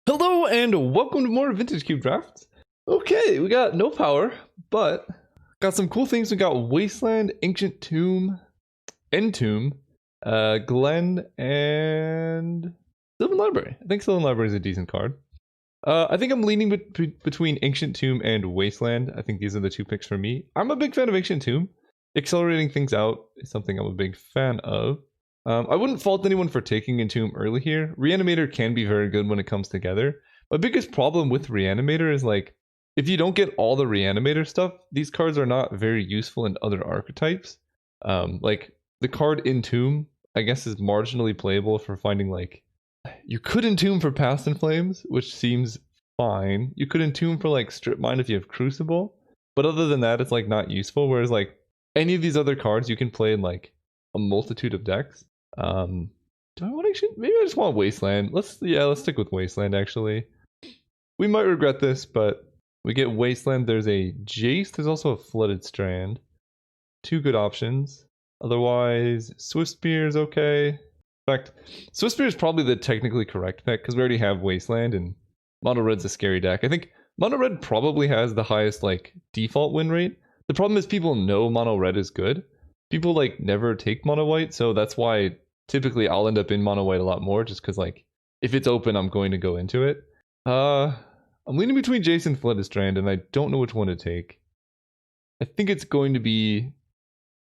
Hello and welcome to more Vintage Cube Drafts. Okay, we got no power, but got some cool things. We got Wasteland, Ancient Tomb, Entomb, Glen, and Sylvan Library. I think Sylvan Library is a decent card. I think I'm leaning between Ancient Tomb and Wasteland. I think these are the two picks for me. I'm a big fan of Ancient Tomb. Accelerating things out is something I'm a big fan of. I wouldn't fault anyone for taking Entomb early here. Reanimator can be very good when it comes together. My biggest problem with Reanimator is like, if you don't get all the Reanimator stuff, these cards are not very useful in other archetypes. Like the card Entomb, I guess, is marginally playable for finding like, you could Entomb for Past in Flames, which seems fine. You could Entomb for like Strip Mine if you have Crucible, but other than that, it's like not useful. Whereas like any of these other cards you can play in like a multitude of decks. Do I want actually? Maybe I just want Wasteland. Let's stick with Wasteland actually. We might regret this, but we get Wasteland. There's a Jace. There's also a Flooded Strand. Two good options. Otherwise, Swift Spear is okay. In fact, Swift Spear is probably the technically correct pick because we already have Wasteland and Mono Red's a scary deck. I think Mono Red probably has the highest like default win rate. The problem is people know Mono Red is good. People like never take Mono White, so that's why typically I'll end up in Mono White a lot more, just because like if it's open, I'm going to go into it. I'm leaning between Jace and Flooded Strand, and I don't know which one to take. I think it's going to be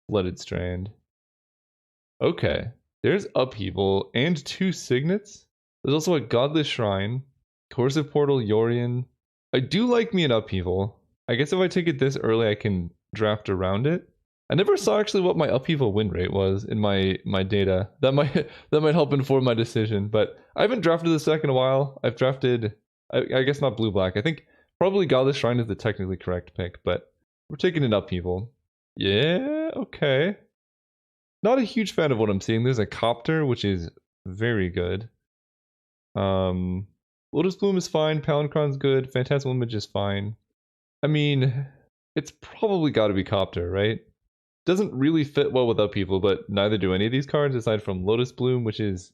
Flooded Strand. Okay, there's Upheaval and two Signets. There's also a Godless Shrine, Coercive Portal, Yorion. I do like me an Upheaval. I guess if I take it this early, I can draft around it. I never saw actually what my Upheaval win rate was in my data. That might help inform my decision. But I haven't drafted this deck in a while. I've drafted, I guess not blue-black. I think probably Godless Shrine is the technically correct pick, but we're taking an Upheaval. Yeah, okay. Not a huge fan of what I'm seeing. There's a Copter, which is very good. Lotus Bloom is fine. Palinchron's good. Phantasmal Image is fine. I mean, it's probably got to be Copter, right? Doesn't really fit well with Upheaval, but neither do any of these cards aside from Lotus Bloom, which is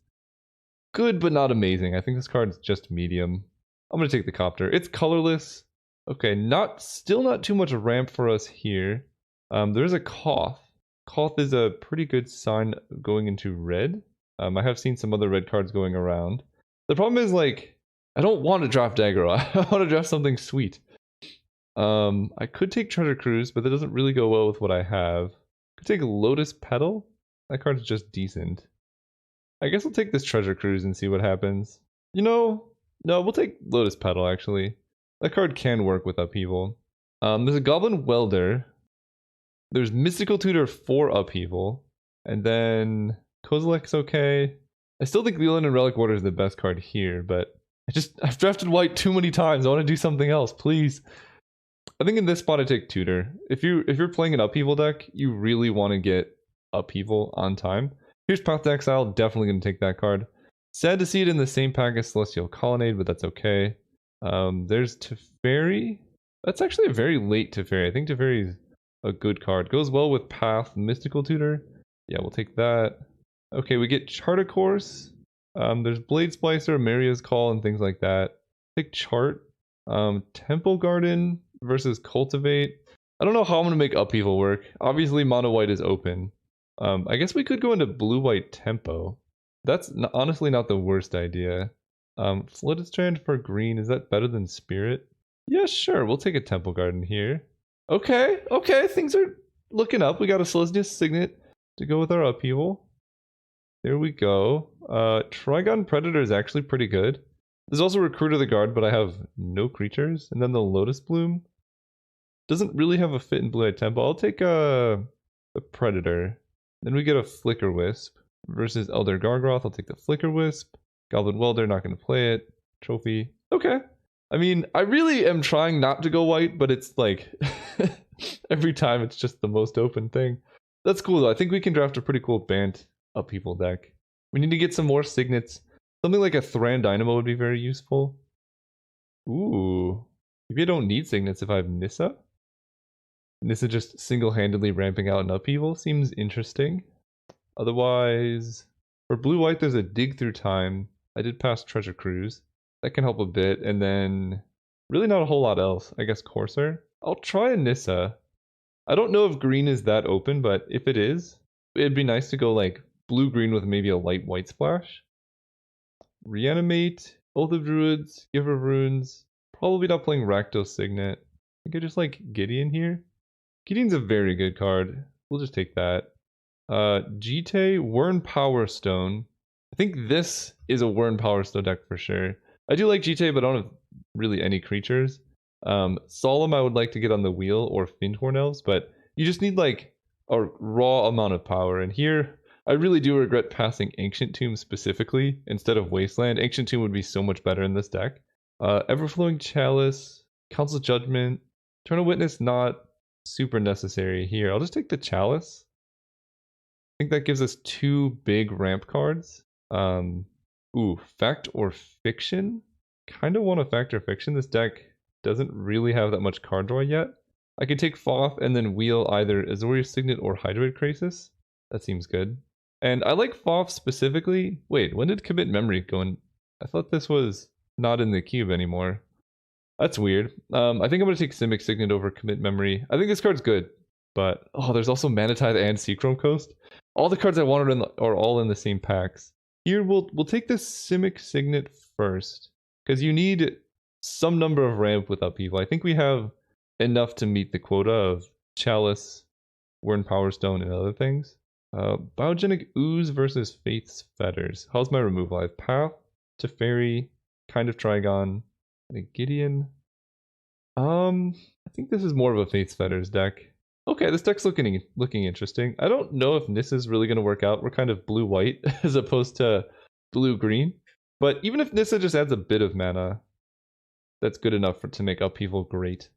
good but not amazing. I think this card's just medium. I'm going to take the Copter. It's colorless. Okay, still not too much ramp for us here. There's a Koth. Koth is a pretty good sign going into red. I have seen some other red cards going around. The problem is, like, I don't want to draft aggro. I want to draft something sweet. I could take Treasure Cruise, but that doesn't really go well with what I have. Could take Lotus Petal. That card's just decent. I guess I'll take this Treasure Cruise and see what happens. You know, no, we'll take Lotus Petal actually. That card can work with Upheaval. There's a Goblin Welder. There's Mystical Tutor for Upheaval. And then Kozilek's okay. I still think Leland and Relic Water is the best card here, but I've drafted white too many times. I want to do something else, please. I think in this spot I take Tutor. If you're playing an Upheaval deck, you really want to get Upheaval on time. Here's Path to Exile, definitely going to take that card. Sad to see it in the same pack as Celestial Colonnade, but that's okay. There's Teferi. That's actually a very late Teferi. I think Teferi is a good card. Goes well with Path, Mystical Tutor. Yeah, we'll take that. Okay, we get Chart a Course. There's Blade Splicer, Maria's Call, and things like that. Take Chart. Temple Garden versus Cultivate. I don't know how I'm going to make Upheaval work. Obviously, Mono White is open. I guess we could go into Blue-White Tempo. That's honestly not the worst idea. Flooded Strand for green. Is that better than Spirit? Yeah, sure. We'll take a Temple Garden here. Okay. Things are looking up. We got a Celestial Signet to go with our Upheaval. There we go. Trigon Predator is actually pretty good. There's also Recruiter the Guard, but I have no creatures. And then the Lotus Bloom doesn't really have a fit in Blue-Eyed Temple. I'll take the Predator. Then we get a Flicker Wisp versus Elder Gargroth. I'll take the Flicker Wisp. Goblin Welder, not going to play it. Trophy. Okay. I mean, I really am trying not to go white, but it's like every time it's just the most open thing. That's cool though. I think we can draft a pretty cool Bant Upheaval deck. We need to get some more Signets. Something like a Thran Dynamo would be very useful. Ooh. Maybe I don't need Signets if I have Nissa. Nissa just single-handedly ramping out an Upheaval seems interesting. Otherwise, for blue-white there's a Dig Through Time. I did pass Treasure Cruise. That can help a bit. And then really not a whole lot else. I guess Corsair. I'll try a Nissa. I don't know if green is that open, but if it is, it'd be nice to go like blue-green with maybe a light white splash. Reanimate, Oath of Druids, Giver of Runes. Probably not playing Rakdos Signet. I think I just like Gideon here. Gideon's a very good card. We'll just take that. Jite, Wurn Power Stone. I think this is a Wurn Power Stone deck for sure. I do like Jite, but I don't have really any creatures. Solemn I would like to get on the wheel, or Findhorn Elves, but you just need like a raw amount of power. And here, I really do regret passing Ancient Tomb specifically instead of Wasteland. Ancient Tomb would be so much better in this deck. Everflowing Chalice, Council Judgment, Eternal Witness not super necessary here. I'll just take the Chalice. I think that gives us 2 big ramp cards. Fact or Fiction? Kind of want a Fact or Fiction. This deck doesn't really have that much card draw yet. I could take Foth and then wheel either Azorius Signet or Hydroid Krasis. That seems good. And I like Foth specifically. Wait, when did Commit Memory go in? I thought this was not in the cube anymore. That's weird. I think I'm going to take Simic Signet over Commit Memory. I think this card's good. But, oh, there's also Manatithe and Seachrome Coast. All the cards I wanted are all in the same packs. Here, we'll take the Simic Signet first. Because you need some number of ramp with upheaval. I think we have enough to meet the quota of Chalice, Wurn Power Stone, and other things. Biogenic Ooze versus Faith's Fetters. How's my removal? I have Path, Teferi, kind of Trigon, and a Gideon. I think this is more of a Faith's Fetters deck. Okay, this deck's looking interesting. I don't know if this is really going to work out. We're kind of blue-white as opposed to blue-green. But even if Nissa just adds a bit of mana, that's good enough to make Upheaval great.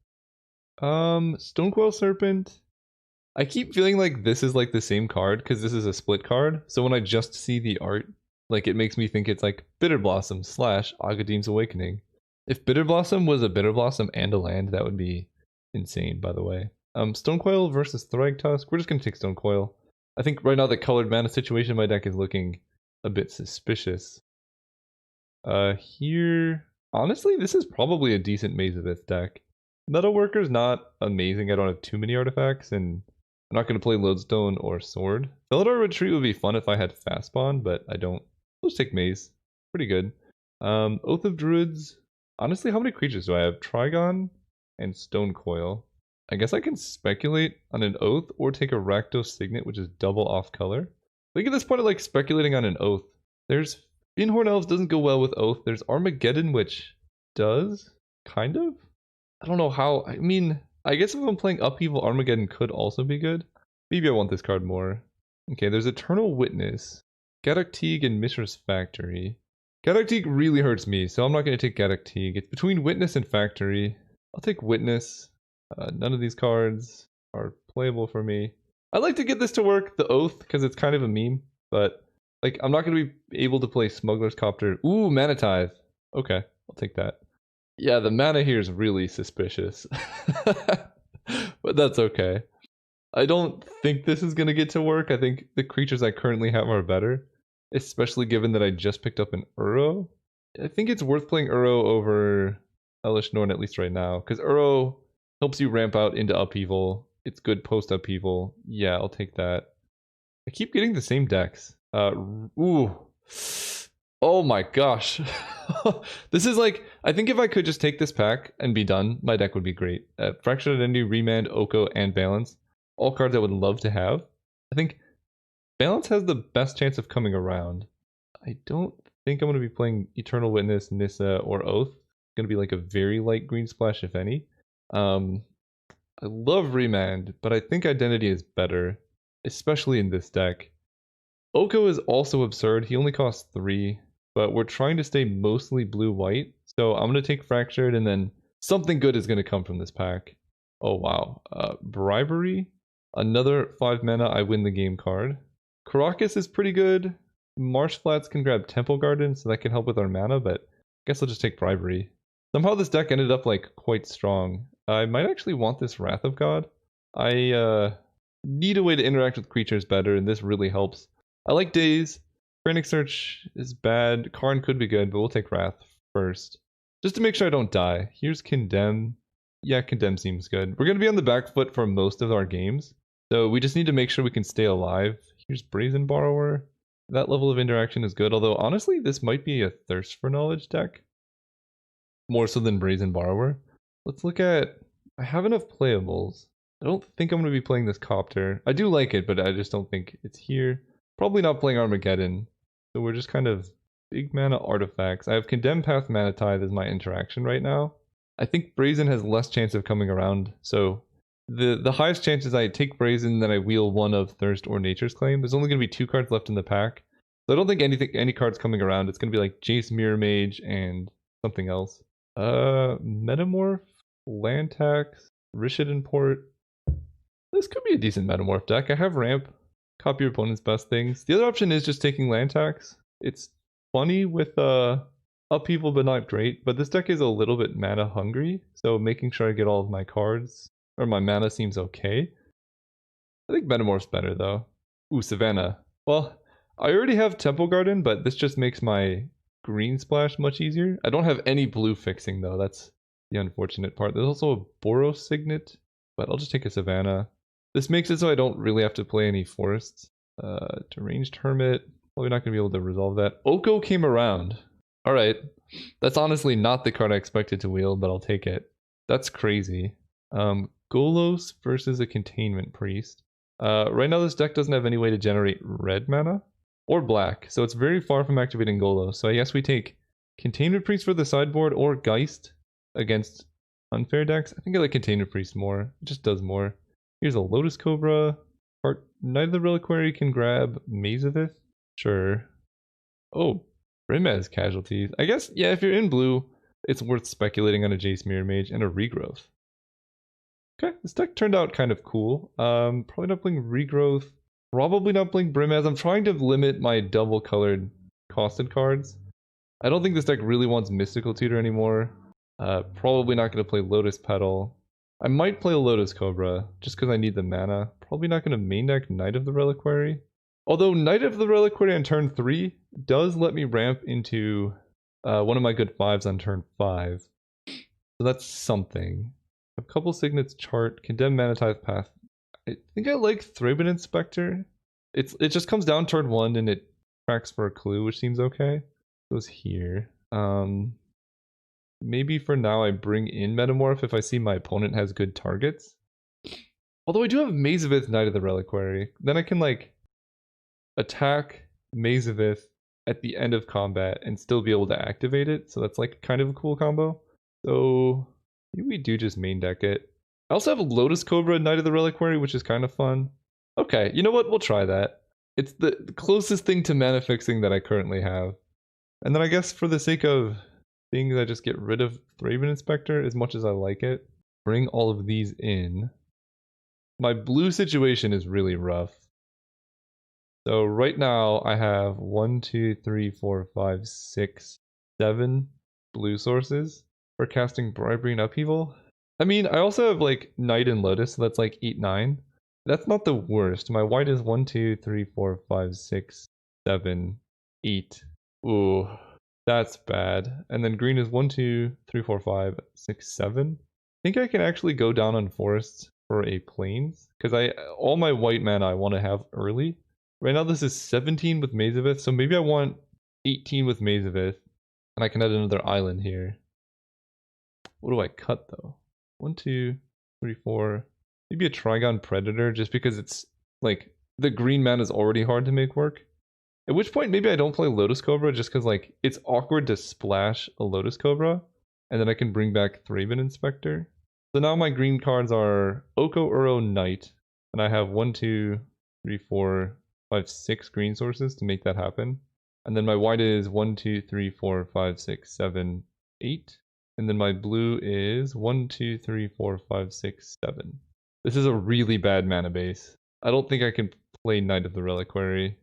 Stonecoil Serpent. I keep feeling like this is like the same card because this is a split card. So when I just see the art, like it makes me think it's like Bitter Blossom / Agadeem's Awakening. If Bitter Blossom was a Bitter Blossom and a land, that would be insane, by the way. Stonecoil versus Thragtusk. We're just going to take Stonecoil. I think right now the colored mana situation in my deck is looking a bit suspicious. Here, honestly, this is probably a decent Maze of Ith deck. Metalworker's not amazing. I don't have too many artifacts, and I'm not going to play Lodestone or Sword. Felidar Retreat would be fun if I had Fast Spawn, but I don't. Let's take Maze. Pretty good. Oath of Druids. Honestly, how many creatures do I have? Trigon and Stonecoil. I guess I can speculate on an Oath or take a Rakdos Signet, which is double off color. I think at this point I like speculating on an Oath. There's Findhorn Elves doesn't go well with Oath. There's Armageddon, which does, kind of. I don't know how. I mean, I guess if I'm playing Upheaval, Armageddon could also be good. Maybe I want this card more. Okay, there's Eternal Witness, Gaddock Teague, and Mishra's Factory. Gaddock Teague really hurts me, so I'm not going to take Gaddock Teague. It's between Witness and Factory. I'll take Witness. None of these cards are playable for me. I'd like to get this to work, the Oath, because it's kind of a meme, but like I'm not going to be able to play Smuggler's Copter. Ooh, Manatithe. Okay, I'll take that. Yeah, the mana here is really suspicious. But that's okay. I don't think this is going to get to work. I think the creatures I currently have are better, especially given that I just picked up an Uro. I think it's worth playing Uro over Elesh Norn, at least right now, because Uro helps you ramp out into Upheaval. It's good post-Upheaval. Yeah, I'll take that. I keep getting the same decks. Ooh. Oh my gosh. This is like, I think if I could just take this pack and be done, my deck would be great. Fractured Identity, Remand, Oko, and Balance. All cards I would love to have. I think Balance has the best chance of coming around. I don't think I'm going to be playing Eternal Witness, Nissa, or Oath. It's going to be like a very light green splash, if any. I love Remand, but I think Identity is better, especially in this deck. Oko is also absurd. He only costs 3, but we're trying to stay mostly blue-white. So I'm going to take Fractured, and then something good is going to come from this pack. Oh, wow. Bribery. Another 5 mana, I win the game card. Karakas is pretty good. Marsh Flats can grab Temple Garden, so that can help with our mana, but I guess I'll just take Bribery. Somehow this deck ended up like quite strong. I might actually want this Wrath of God. I need a way to interact with creatures better, and this really helps. I like Daze. Frantic Search is bad. Karn could be good, but we'll take Wrath first. Just to make sure I don't die. Here's Condemn. Yeah, Condemn seems good. We're going to be on the back foot for most of our games. So we just need to make sure we can stay alive. Here's Brazen Borrower. That level of interaction is good. Although, honestly, this might be a Thirst for Knowledge deck. More so than Brazen Borrower. Let's look at... I have enough playables. I don't think I'm going to be playing this Copter. I do like it, but I just don't think it's here. Probably not playing Armageddon. So we're just kind of big mana artifacts. I have Condemned Path Mana Tithe as my interaction right now. I think Brazen has less chance of coming around. So the highest chance is I take Brazen, then I wheel one of Thirst or Nature's Claim. There's only going to be 2 cards left in the pack. So I don't think any cards coming around. It's going to be like Jace Mirror Mage and something else. Metamorph, Land Tax, Rishadan Port. This could be a decent Metamorph deck. I have Ramp. Copy your opponent's best things. The other option is just taking Land Tax. It's funny with upheaval, but not great. But this deck is a little bit mana hungry, so making sure I get all of my cards or my mana seems okay. I think Metamorph's better though. Ooh, Savannah. Well, I already have Temple Garden, but this just makes my green splash much easier. I don't have any blue fixing though. That's the unfortunate part. There's also a Boros Signet, but I'll just take a Savannah. This makes it so I don't really have to play any forests. Deranged Hermit. Probably not going to be able to resolve that. Oko came around. Alright. That's honestly not the card I expected to wield, but I'll take it. That's crazy. Golos versus a Containment Priest. Right now this deck doesn't have any way to generate red mana. Or black. So it's very far from activating Golos. So I guess we take Containment Priest for the sideboard or Geist against unfair decks. I think I like Containment Priest more. It just does more. Here's a Lotus Cobra. Knight of the Reliquary can grab Mazavith. Sure. Oh, Brimez Casualties. I guess, yeah, if you're in blue, it's worth speculating on a Jace Mirror Mage and a Regrowth. Okay, this deck turned out kind of cool. Probably not playing Regrowth. Probably not playing Brimez. I'm trying to limit my double-colored costed cards. I don't think this deck really wants Mystical Tutor anymore. Probably not going to play Lotus Petal. I might play a Lotus Cobra, just because I need the mana. Probably not going to main deck Knight of the Reliquary. Although Knight of the Reliquary on turn 3 does let me ramp into one of my good 5s on turn 5. So that's something. A couple Signets chart, Condemn Mana Tithe Path. I think I like Thraben Inspector. It just comes down turn 1 and it tracks for a clue, which seems okay. Goes here. Maybe for now I bring in Metamorph if I see my opponent has good targets. Although I do have Mazavith Knight of the Reliquary. Then I can like attack Mazavith at the end of combat and still be able to activate it. So that's like kind of a cool combo. So maybe we do just main deck it. I also have Lotus Cobra Knight of the Reliquary, which is kind of fun. Okay, you know what? We'll try that. It's the closest thing to mana fixing that I currently have. And then I guess for the sake of things, I just get rid of Thraben Inspector as much as I like it. Bring all of these in. My blue situation is really rough. So right now I have 1, 2, 3, 4, 5, 6, 7 blue sources for casting Bribery and Upheaval. I mean, I also have like Knight and Lotus, so that's like 8, 9. That's not the worst. My white is 1, 2, 3, 4, 5, 6, 7, 8. Ooh. That's bad. And then green is 1, 2, 3, 4, 5, 6, 7. I think I can actually go down on forests for a plains. Because all my white mana I want to have early. Right now this is 17 with Mazavith, so maybe I want 18 with Mazavith. And I can add another island here. What do I cut though? 1, 2, 3, 4. Maybe a Trigon Predator just because it's like the green mana is already hard to make work. At which point, maybe I don't play Lotus Cobra just because, like, it's awkward to splash a Lotus Cobra, and then I can bring back Thraben Inspector. So now my green cards are Oko, Uro, Knight, and I have 1, 2, 3, 4, 5, 6 green sources to make that happen. And then my white is 1, 2, 3, 4, 5, 6, 7, 8. And then my blue is 1, 2, 3, 4, 5, 6, 7. This is a really bad mana base. I don't think I can play Knight of the Reliquary.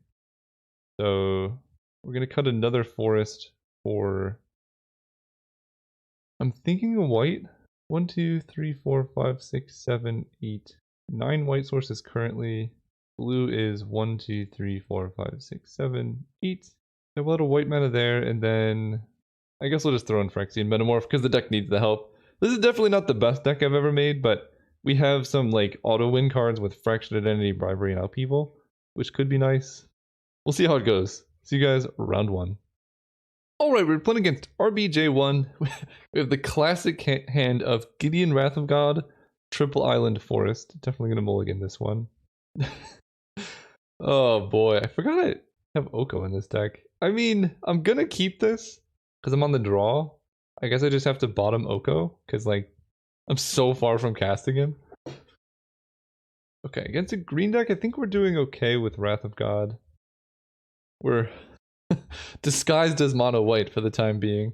So we're going to cut another forest for... I'm thinking a white. 1, 2, 3, 4, 5, 6, 7, 8. 9 white sources currently. Blue is 1, 2, 3, 4, 5, 6, 7, 8. I have a lot of white mana there, and then I guess we'll just throw in Phyrexian Metamorph because the deck needs the help. This is definitely not the best deck I've ever made, but we have some like auto win cards with Fractured Identity, Bribery, and Upheaval, which could be nice. We'll see how it goes. See you guys round 1. Alright, we're playing against RBJ1. We have the classic hand of Gideon Wrath of God, Triple Island Forest. Definitely gonna mulligan this one. Oh boy, I forgot I have Oko in this deck. I mean, I'm gonna keep this because I'm on the draw. I guess I just have to bottom Oko because like I'm so far from casting him. Okay, against a green deck, I think we're doing okay with Wrath of God. We're disguised as mono white for the time being.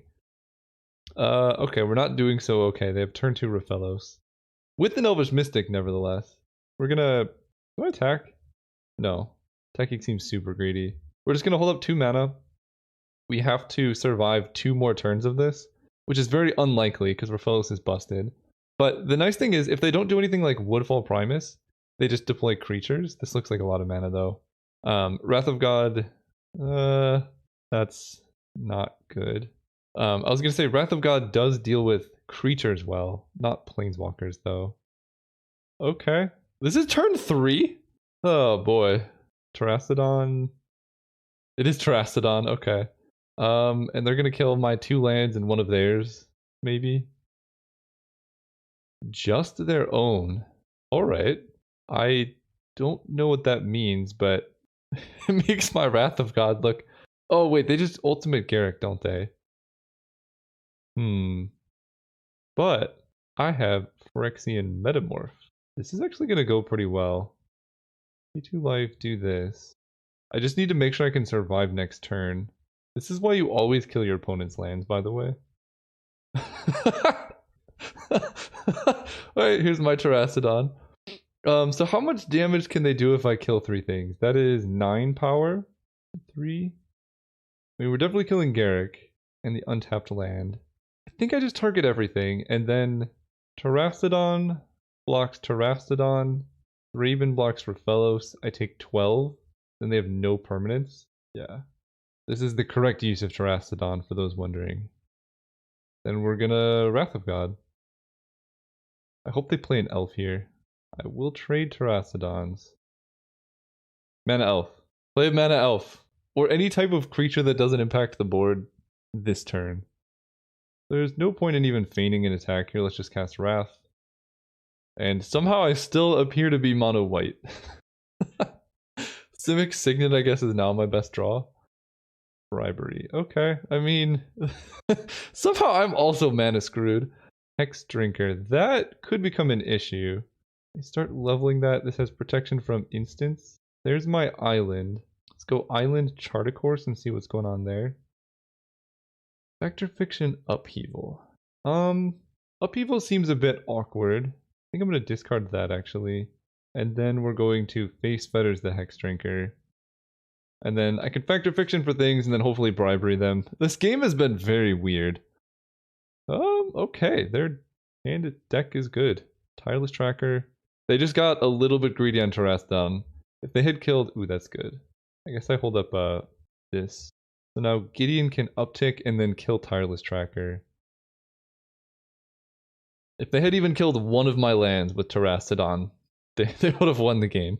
Okay, we're not doing so okay. They have turn 2 Raphellos. With an Elvish Mystic, nevertheless. We're gonna... Do I attack? No. Attacking seems super greedy. We're just gonna hold up 2 mana. We have to survive 2 more turns of this, which is very unlikely because Raphellos is busted. But the nice thing is, if they don't do anything like Woodfall Primus, they just deploy creatures. This looks like a lot of mana though. Wrath of God... that's not good. I was gonna say Wrath of God does deal with creatures well, not planeswalkers though. Okay. This is turn 3? Oh boy. Terrastodon. It is Terrastodon, okay. And they're gonna kill my 2 lands and one of theirs, maybe. Just their own. Alright. I don't know what that means, but it makes my Wrath of God look... Oh wait, they just ultimate Garruk, don't they? But I have Phyrexian Metamorph. This is actually going to go pretty well. P2 life, do this. I just need to make sure I can survive next turn. This is why you always kill your opponent's lands, by the way. Alright, here's my Terrastodon. So how much damage can they do if I kill 3 things? That is 9 power. 3. I mean, we're definitely killing Garruk and the untapped land. I think I just target everything, and then Terrastodon blocks Terrastodon, Raven blocks Raphellos. I take 12, then they have no permanence. Yeah. This is the correct use of Terrastodon, for those wondering. Then we're gonna Wrath of God. I hope they play an elf here. I will trade Terrastodons. Mana elf. Play a mana elf. Or any type of creature that doesn't impact the board this turn. There's no point in even feigning an attack here. Let's just cast Wrath. And somehow I still appear to be mono white. Simic Signet, I guess, is now my best draw. Bribery. Okay, I mean... somehow I'm also mana screwed. Hex Drinker. That could become an issue. I start leveling that. This has protection from instants. There's my island. Let's go Island Chart a Course and see what's going on there. Vector Fiction Upheaval. Upheaval seems a bit awkward. I think I'm going to discard that actually. And then we're going to Face Fetters the Hex Drinker. And then I can Vector Fiction for things and then hopefully Bribery them. This game has been very weird. Okay, their hand deck is good. Tireless Tracker. They just got a little bit greedy on Terrastodon. If they had killed... Ooh, that's good. I guess I hold up this. So now Gideon can uptick and then kill Tireless Tracker. If they had even killed one of my lands with Terrastodon, they would have won the game.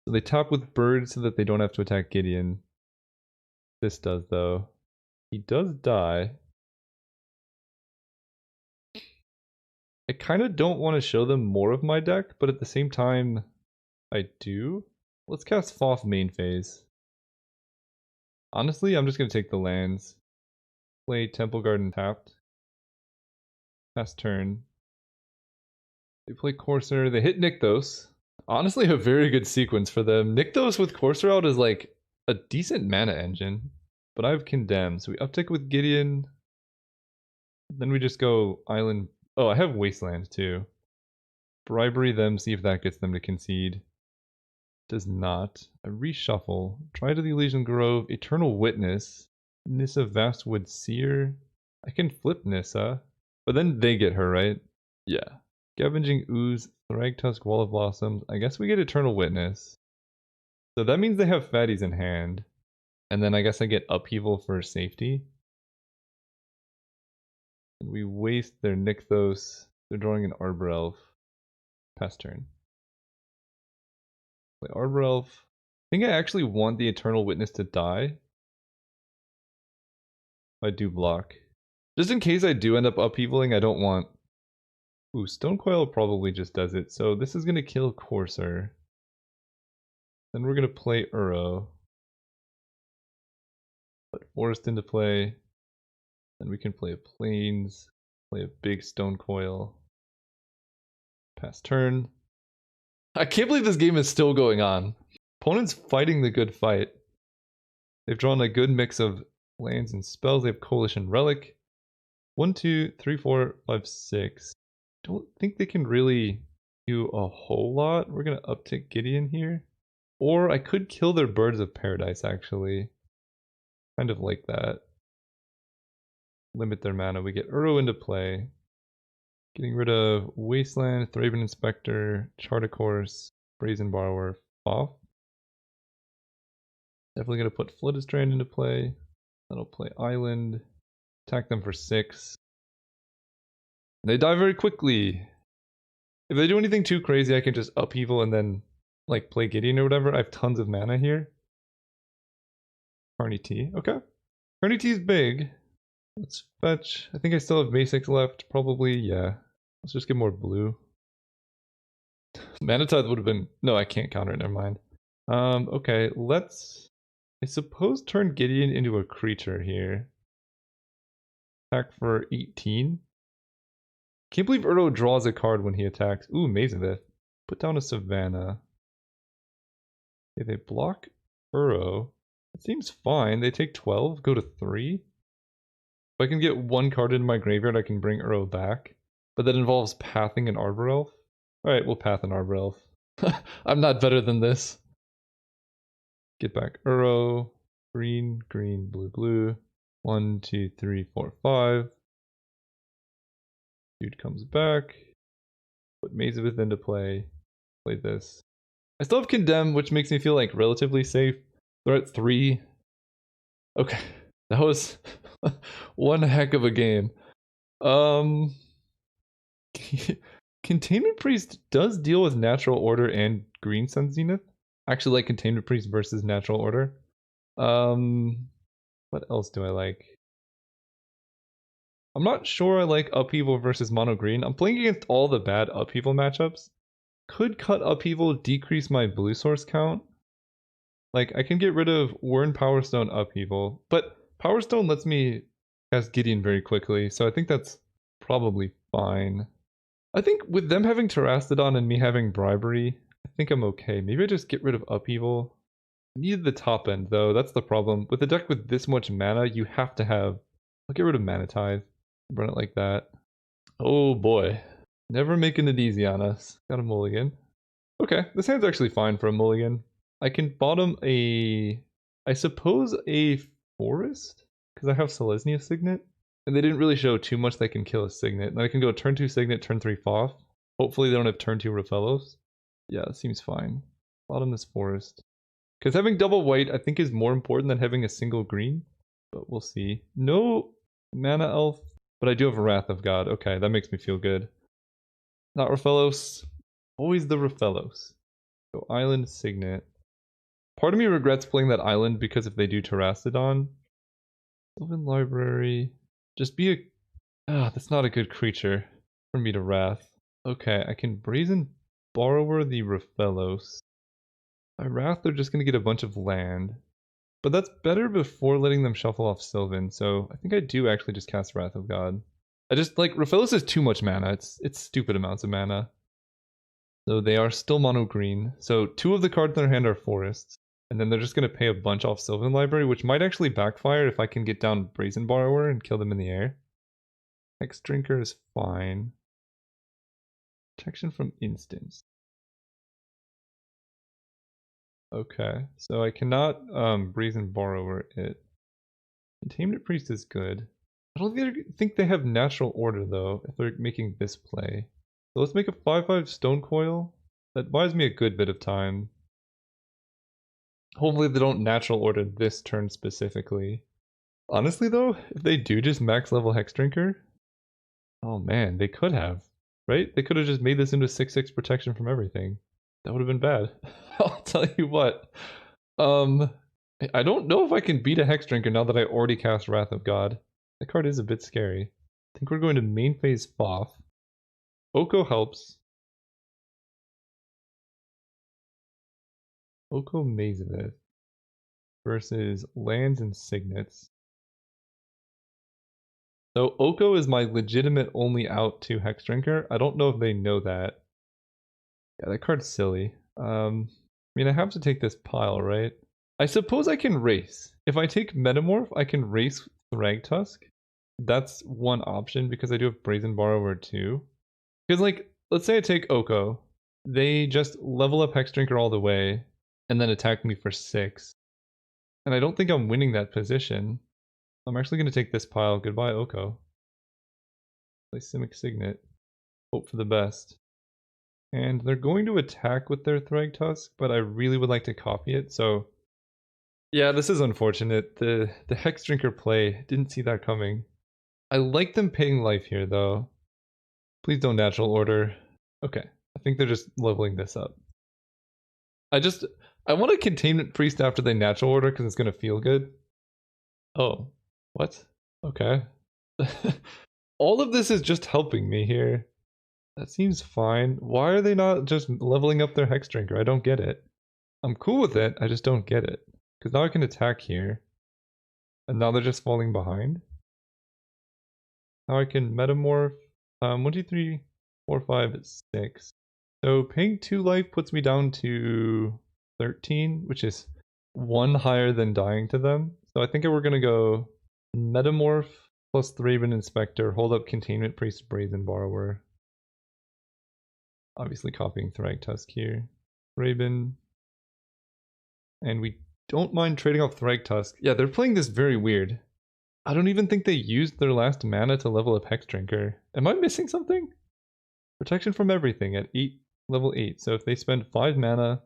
So they top with Bird so that they don't have to attack Gideon. This does though. He does die. I kind of don't want to show them more of my deck, but at the same time, I do. Let's cast Foth main phase. Honestly, I'm just going to take the lands. Play Temple Garden tapped. Pass turn. They play Courser. They hit Nykthos. Honestly, a very good sequence for them. Nykthos with Courser out is like a decent mana engine. But I have Condemn, so we uptick with Gideon. Then we just go Island... Oh, I have Wasteland too. Bribery them, see if that gets them to concede. Does not. I reshuffle. Try to the Elysian Grove. Eternal Witness. Nissa Vastwood Seer. I can flip Nissa. But then they get her, right? Yeah. Scavenging Ooze. Thragtusk, Wall of Blossoms. I guess we get Eternal Witness. So that means they have fatties in hand. And then I guess I get Upheaval for safety. And we waste their Nykthos. They're drawing an Arbor Elf. Pass turn. Play Arbor Elf. I think I actually want the Eternal Witness to die. I do block. Just in case I do end up upheavaling, I don't want... Ooh, Stone Coil probably just does it. So this is going to kill Courser. Then we're going to play Uro. Put Forest into play. Then we can play a Plains. Play a big Stone Coil. Pass turn. I can't believe this game is still going on. Opponent's fighting the good fight. They've drawn a good mix of lands and spells. They have Coalition Relic. 1, 2, 3, 4, 5, 6. Don't think they can really do a whole lot. We're gonna uptick Gideon here. Or I could kill their Birds of Paradise, actually. Kind of like that. Limit their mana. We get Uro into play. Getting rid of Wasteland, Thraben Inspector, Charticourse, Brazen Borrower, Foff. Definitely gonna put Flooded Strand into play. That'll play Island. Attack them for 6. And they die very quickly. If they do anything too crazy, I can just upheaval and then like play Gideon or whatever. I have tons of mana here. Carney T. Okay. Carney T is big. Let's fetch. I think I still have basics left. Probably, yeah. Let's just get more blue. Mana Tithe would have been... No, I can't counter it. Never mind. Okay, let's... I suppose turn Gideon into a creature here. Attack for 18. Can't believe Uro draws a card when he attacks. Ooh, Mazavith. Put down a Savannah. Okay, they block Uro. It seems fine. They take 12, go to 3. If I can get one card in my graveyard, I can bring Uro back. But that involves pathing an Arbor Elf. Alright, we'll path an Arbor Elf. I'm not better than this. Get back Uro. Green, green, blue, blue. 1, 2, 3, 4, 5. Dude comes back. Put Mazavith into play. Play this. I still have Condemn, which makes me feel like relatively safe. They're at 3. Okay. That was one heck of a game. Containment Priest does deal with Natural Order and Green Sun Zenith. Actually like Containment Priest versus Natural Order. What else do I like? I'm not sure I like Upheaval versus Mono Green. I'm playing against all the bad Upheaval matchups. Could cut Upheaval, decrease my blue source count. Like, I can get rid of Wurn Power Stone Upheaval, but Power Stone lets me cast Gideon very quickly, so I think that's probably fine. I think with them having Terastodon and me having Bribery, I think I'm okay. Maybe I just get rid of Upheaval. I need the top end, though. That's the problem. With a deck with this much mana, you have to have... I'll get rid of Mana Tithe. Run it like that. Oh boy. Never making it easy on us. Got a mulligan. Okay, this hand's actually fine for a mulligan. I can bottom a... I suppose a forest? Because I have Selesnya Signet. And they didn't really show too much that can kill a Signet. Then I can go turn 2 Signet, turn 3 Foff. Hopefully they don't have turn 2 Raphellos. Yeah, it seems fine. Bottom this forest. Because having double white I think is more important than having a single green. But we'll see. No Mana Elf. But I do have a Wrath of God. Okay, that makes me feel good. Not Raphellos. Always the Raphellos. So Island Signet. Part of me regrets playing that island because if they do Terastodon. Sylvan Library. Just be a... Ah, that's not a good creature for me to Wrath. Okay, I can Brazen Borrower the Raphellos. By Wrath, they're just going to get a bunch of land. But that's better before letting them shuffle off Sylvan, so I think I do actually just cast Wrath of God. I just, like, Raphellos is too much mana. It's stupid amounts of mana. So they are still mono green. So 2 of the cards in their hand are forests. And then they're just going to pay a bunch off Sylvan Library, which might actually backfire if I can get down Brazen Borrower and kill them in the air. Hex Drinker is fine. Protection from instants. Okay, so I cannot Brazen Borrower it. Containment Priest is good. I don't think they have Natural Order though, if they're making this play. So let's make a 5/5 Stone Coil. That buys me a good bit of time. Hopefully they don't Natural Order this turn specifically. Honestly though, if they do just max level Hex Drinker, Oh man, they could have, right? They could have just made this into 6/6 protection from everything. That would have been bad. I'll tell you what. Um, I don't know if I can beat a Hex Drinker now that I already cast Wrath of God. That card is a bit scary. I think we're going to main phase Foth. Oko helps. Oko Mazevith versus lands and signets. So Oko is my legitimate only out to Hex Drinker. I don't know if they know that. Yeah, that card's silly. I mean, I have to take this pile, right? I suppose I can race. If I take Metamorph, I can race Thragtusk. That's one option because I do have Brazen Borrower too. Because, like, let's say I take Oko. They just level up Hex Drinker all the way and then attack me for 6. And I don't think I'm winning that position. I'm actually going to take this pile. Goodbye, Oko. Play Simic Signet. Hope for the best. And they're going to attack with their Thragtusk, but I really would like to copy it, so... Yeah, this is unfortunate. The Hex Drinker play, didn't see that coming. I like them paying life here, though. Please don't natural order. Okay, I think they're just leveling this up. I want a Containment Priest after they natural order because it's going to feel good. Oh, what? Okay. All of this is just helping me here. That seems fine. Why are they not just leveling up their Hex Drinker? I don't get it. I'm cool with it, I just don't get it. Because now I can attack here. And now they're just falling behind. Now I can Metamorph. 1, 2, 3, 4, 5, 6. So paying 2 life puts me down to 13, which is 1 higher than dying to them. So I think we're going to go Metamorph plus Thraben Inspector, hold up Containment Priest, Brazen Borrower. Obviously copying Thragtusk here. Thraben. And we don't mind trading off Thragtusk. Yeah, they're playing this very weird. I don't even think they used their last mana to level up Hex Drinker. Am I missing something? Protection from everything at level 8. So if they spend 5 mana, it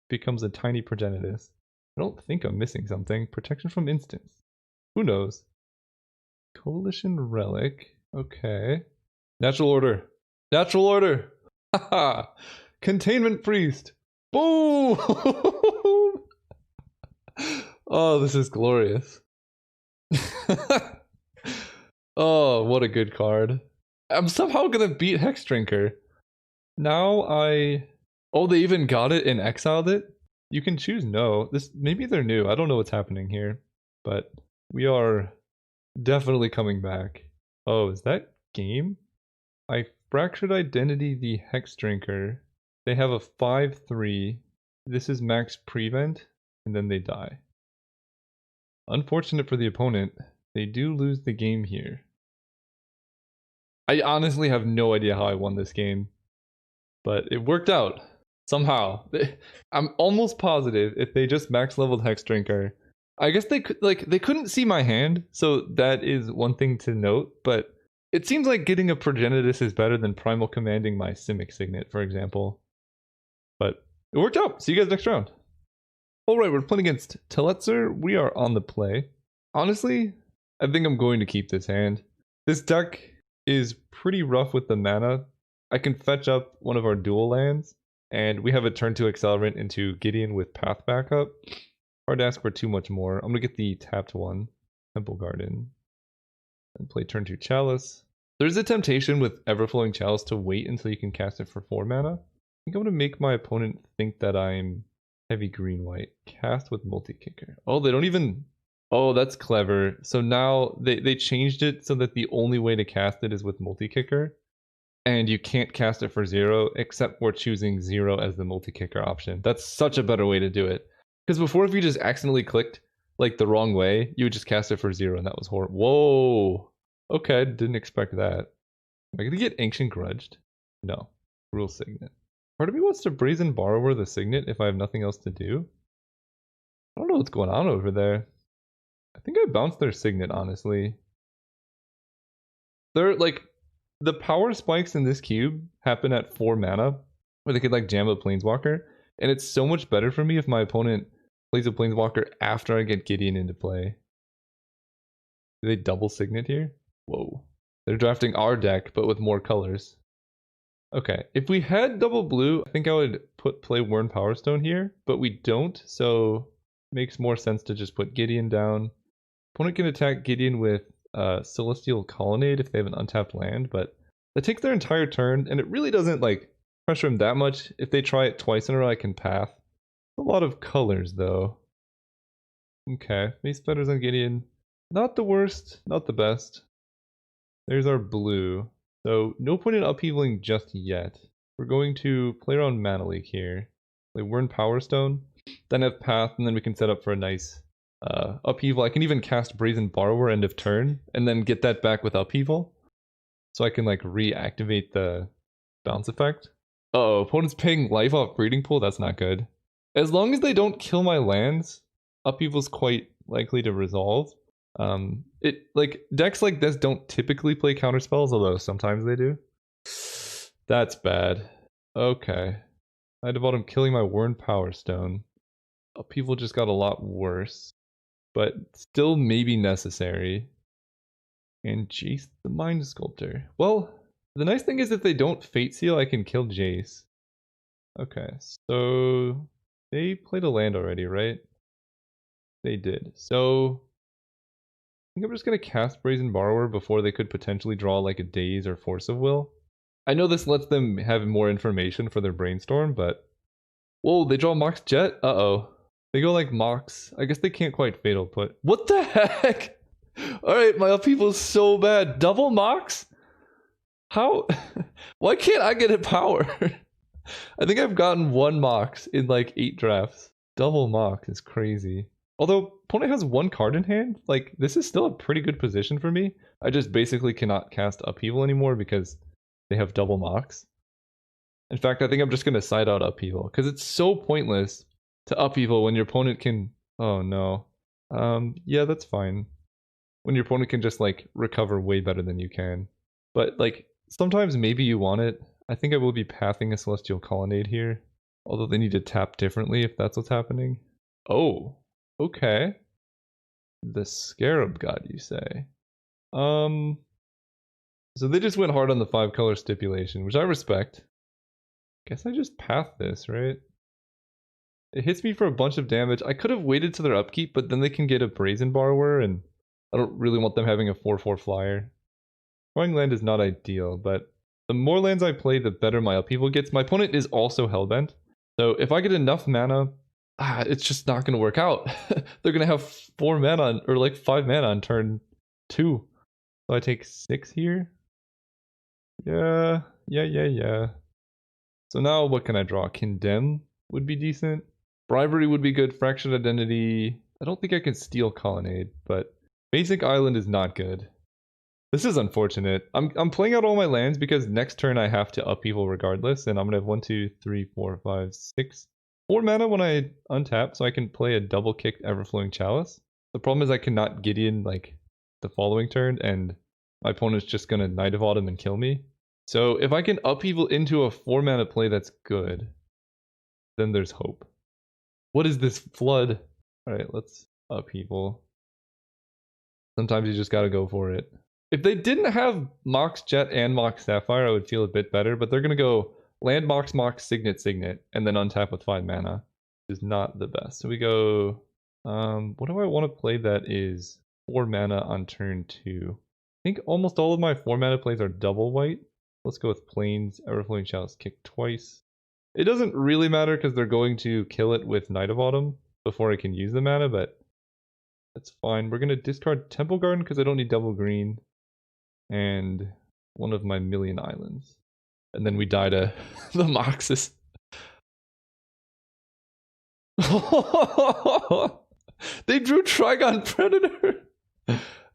becomes a tiny Progenitus. I don't think I'm missing something. Protection from instants. Who knows? Coalition Relic. Okay. Natural Order. Natural Order! Haha! Containment Priest! Boom! Oh, this is glorious. Oh, what a good card. I'm somehow gonna beat Hex Drinker. Now oh, they even got it and exiled it? You can choose no. Maybe they're new. I don't know what's happening here. But we are definitely coming back. Oh, is that game? I Fractured Identity the Hex Drinker. They have a 5/3. This is max prevent, and then they die. Unfortunate for the opponent. They do lose the game here. I honestly have no idea how I won this game. But it worked out. Somehow. I'm almost positive if they just max leveled Hex Drinker. I guess they couldn't see my hand, so that is one thing to note, but it seems like getting a Progenitus is better than Primal Commanding my Simic Signet, for example. But it worked out. See you guys next round. Alright, we're playing against Teletzer. We are on the play. Honestly, I think I'm going to keep this hand. This deck is pretty rough with the mana. I can fetch up one of our dual lands, and we have a turn 2 Accelerant into Gideon with Path Backup. Hard to ask for too much more. I'm going to get the tapped one, Temple Garden, and play turn 2 Chalice. There's a temptation with Everflowing Chalice to wait until you can cast it for 4 mana. I think I'm going to make my opponent think that I'm heavy green-white. Cast with Multi-Kicker. Oh, they don't even... Oh, that's clever. So now they changed it so that the only way to cast it is with Multi-Kicker. And you can't cast it for 0 except for choosing 0 as the Multi-Kicker option. That's such a better way to do it. Because before, if you just accidentally clicked like the wrong way, you would just cast it for 0 and that was horrible. Whoa! Okay, didn't expect that. Am I going to get Ancient Grudged? No. Rule Signet. Part of me wants to Brazen Borrower the Signet if I have nothing else to do. I don't know what's going on over there. I think I bounced their Signet, honestly. They're like... The power spikes in this cube happen at 4 mana, where they could like jam a Planeswalker, and it's so much better for me if my opponent plays a Planeswalker after I get Gideon into play. Do they double Signet here? Whoa. They're drafting our deck, but with more colors. Okay, if we had double blue, I think I would play Wern Power Stone here, but we don't, so makes more sense to just put Gideon down. Opponent can attack Gideon with Celestial Colonnade if they have an untapped land, but that takes their entire turn, and it really doesn't like pressure him that much. If they try it twice in a row, I can path. A lot of colors though. Okay, Mace Splitters on Gideon. Not the worst, not the best. There's our blue. So no point in upheavaling just yet. We're going to play around Mana Leak here. Like we're in Power Stone, then have Path, and then we can set up for a nice upheaval. I can even cast Brazen Borrower end of turn, and then get that back with upheaval. So I can like reactivate the bounce effect. Uh-oh, opponent's paying life off Breeding Pool? That's not good. As long as they don't kill my lands, upheaval's quite likely to resolve. It like decks like this don't typically play counter spells, although sometimes they do. That's bad. Okay. I had bottom killing my Wern Power Stone. Upheaval just got a lot worse, but still maybe necessary. And Jace the Mind Sculptor. Well, the nice thing is if they don't Fate Seal, I can kill Jace. Okay, so they played a land already, right? They did. So I think I'm just going to cast Brazen Borrower before they could potentially draw like a Daze or Force of Will. I know this lets them have more information for their brainstorm, but... Whoa, they draw Mox Jet? Uh-oh. They go like Mox. I guess they can't quite Fatal Put. What the heck? Alright, my upheaval is so bad. Double Mox? How? Why can't I get it power? I think I've gotten one Mox in like 8 drafts. Double Mox is crazy. Although, opponent has one card in hand, like, this is still a pretty good position for me. I just basically cannot cast Upheaval anymore because they have double Mox. In fact, I think I'm just going to side out Upheaval, because it's so pointless to Upheaval when your opponent can... Oh, no. Yeah, that's fine. When your opponent can just, like, recover way better than you can. But, like, sometimes maybe you want it. I think I will be pathing a Celestial Colonnade here. Although they need to tap differently if that's what's happening. Oh. Okay. The Scarab God, you say? So they just went hard on the 5-color stipulation, which I respect. Guess I just path this, right? It hits me for a bunch of damage. I could have waited to their upkeep, but then they can get a Brazen Borrower, and I don't really want them having a 4/4 flyer. Drawing land is not ideal, but the more lands I play, the better my upheaval gets. My opponent is also Hellbent, so if I get enough mana, it's just not going to work out. They're going to have 4 mana on, or like 5 mana on turn 2. So I take 6 here. Yeah. So now what can I draw? Condemn would be decent. Bribery would be good. Fractured Identity. I don't think I can steal Colonnade, but Basic Island is not good. This is unfortunate. I'm playing out all my lands because next turn I have to upheaval regardless, and I'm going to have 1, 2, 3, 4, 5, 6... 4 mana when I untap, so I can play a double-kicked Everflowing Chalice. The problem is I cannot Gideon, like, the following turn, and my opponent's just gonna Knight of Autumn and kill me. So if I can upheaval into a 4 mana play that's good, then there's hope. What is this flood? Alright, let's upheaval. Sometimes you just gotta go for it. If they didn't have Mox Jet and Mox Sapphire, I would feel a bit better, but they're gonna go land Mox, Signet, and then untap with 5 mana. Is not the best. So we go... what do I want to play that is 4 mana on turn 2? I think almost all of my 4 mana plays are double white. Let's go with Plains, Everflowing Chalice, kick twice. It doesn't really matter because they're going to kill it with Knight of Autumn before I can use the mana, but that's fine. We're going to discard Temple Garden because I don't need double green. And one of my million islands. And then we die to the Moxes. They drew Trigon Predator.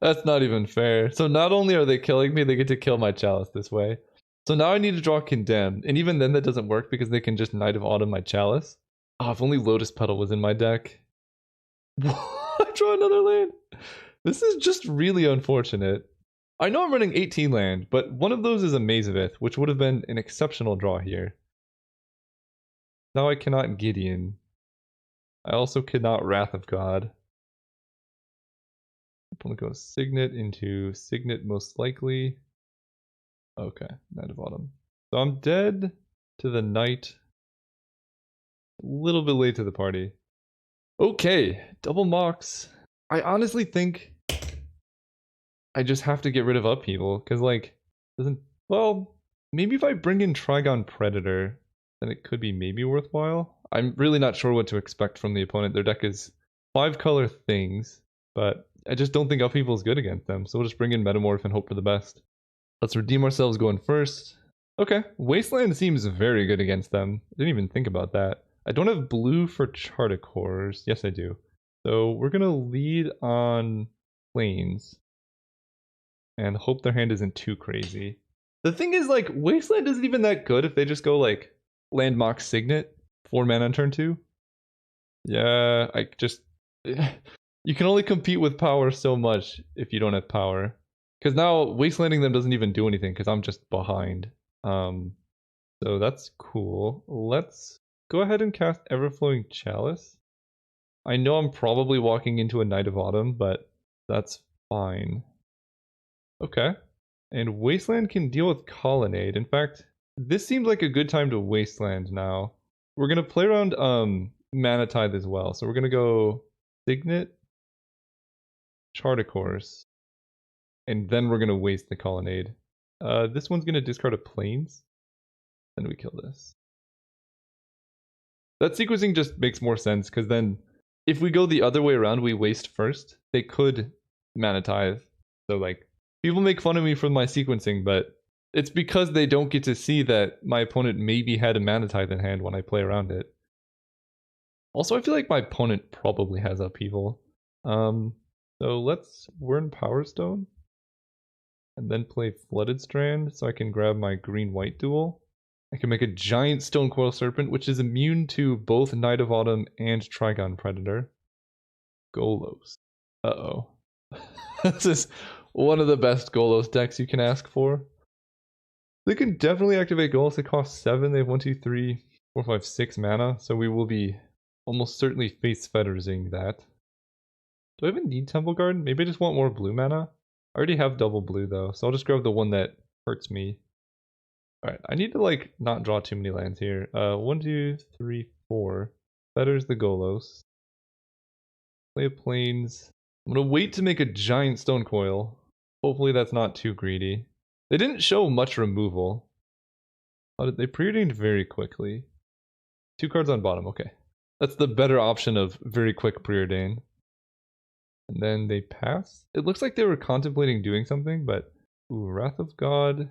That's not even fair. So not only are they killing me, they get to kill my Chalice this way. So now I need to draw Condemn. And even then that doesn't work because they can just Knight of Autumn my Chalice. Oh, if only Lotus Petal was in my deck. I draw another land. This is just really unfortunate. I know I'm running 18 land, but one of those is a Mazavith, which would have been an exceptional draw here. Now I cannot Gideon. I also cannot Wrath of God. I'm gonna go Signet into Signet most likely. Okay, Knight of Autumn. So I'm dead to the knight. A little bit late to the party. Okay, double mocks. I honestly think I just have to get rid of upheaval, because, like, doesn't... Well, maybe if I bring in Trigon Predator, then it could be maybe worthwhile. I'm really not sure what to expect from the opponent. Their deck is 5-color things, but I just don't think upheaval is good against them, so we'll just bring in Metamorph and hope for the best. Let's redeem ourselves going first. Okay, Wasteland seems very good against them. I didn't even think about that. I don't have blue for Charticores. Yes, I do. So we're gonna lead on Plains and hope their hand isn't too crazy. The thing is, like, Wasteland isn't even that good if they just go, like, Landmark Signet, 4 mana on turn 2. Yeah, I just... You can only compete with power so much if you don't have power. Because now Wastelanding them doesn't even do anything because I'm just behind. So that's cool. Let's go ahead and cast Everflowing Chalice. I know I'm probably walking into a Knight of Autumn, but that's fine. Okay. And Wasteland can deal with Colonnade. In fact, this seems like a good time to Wasteland now. We're going to play around Mana Tithe as well. So we're going to go Signet, Charticores, and then we're going to waste the Colonnade. This one's going to discard a Plains. Then we kill this. That sequencing just makes more sense, because then if we go the other way around, we waste first. They could Mana Tithe. So, like, people make fun of me for my sequencing, but it's because they don't get to see that my opponent maybe had a Mana Tithe in hand when I play around it. Also, I feel like my opponent probably has upheaval. So let's Wurn Power Stone. And then play Flooded Strand so I can grab my green-white duel. I can make a giant Stone Coil Serpent, which is immune to both Knight of Autumn and Trigon Predator. Golos. Uh-oh. This is one of the best Golos decks you can ask for. They can definitely activate Golos. They cost 7. They have 1, 2, 3, 4, 5, 6 mana, so we will be almost certainly face feathersing that. Do I even need Temple Guard? Maybe I just want more blue mana? I already have double blue though, so I'll just grab the one that hurts me. Alright, I need to, like, not draw too many lands here. 1, 2, 3, 4. Feathers the Golos. Play a Plains. I'm gonna wait to make a giant Stone Coil. Hopefully that's not too greedy. They didn't show much removal. They preordained very quickly. 2 cards on bottom, okay. That's the better option of very quick preordain. And then they pass. It looks like they were contemplating doing something, but... Ooh, Wrath of God.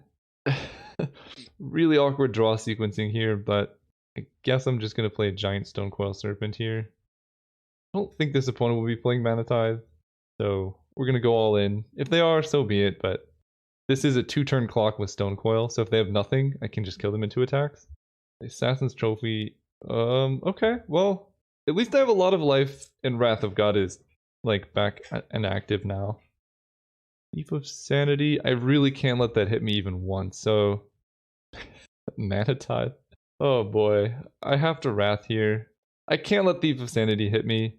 Really awkward draw sequencing here, but I guess I'm just going to play a giant Stone Coil Serpent here. I don't think this opponent will be playing Mana Tithe, so we're going to go all in. If they are, so be it, but this is a 2-turn clock with Stone Coil, so if they have nothing, I can just kill them in 2 attacks. Assassin's Trophy. Okay, well, at least I have a lot of life, and Wrath of God is, like, back and active now. Thief of Sanity. I really can't let that hit me even once, so... Mana Tithe. Oh boy. I have to Wrath here. I can't let Thief of Sanity hit me.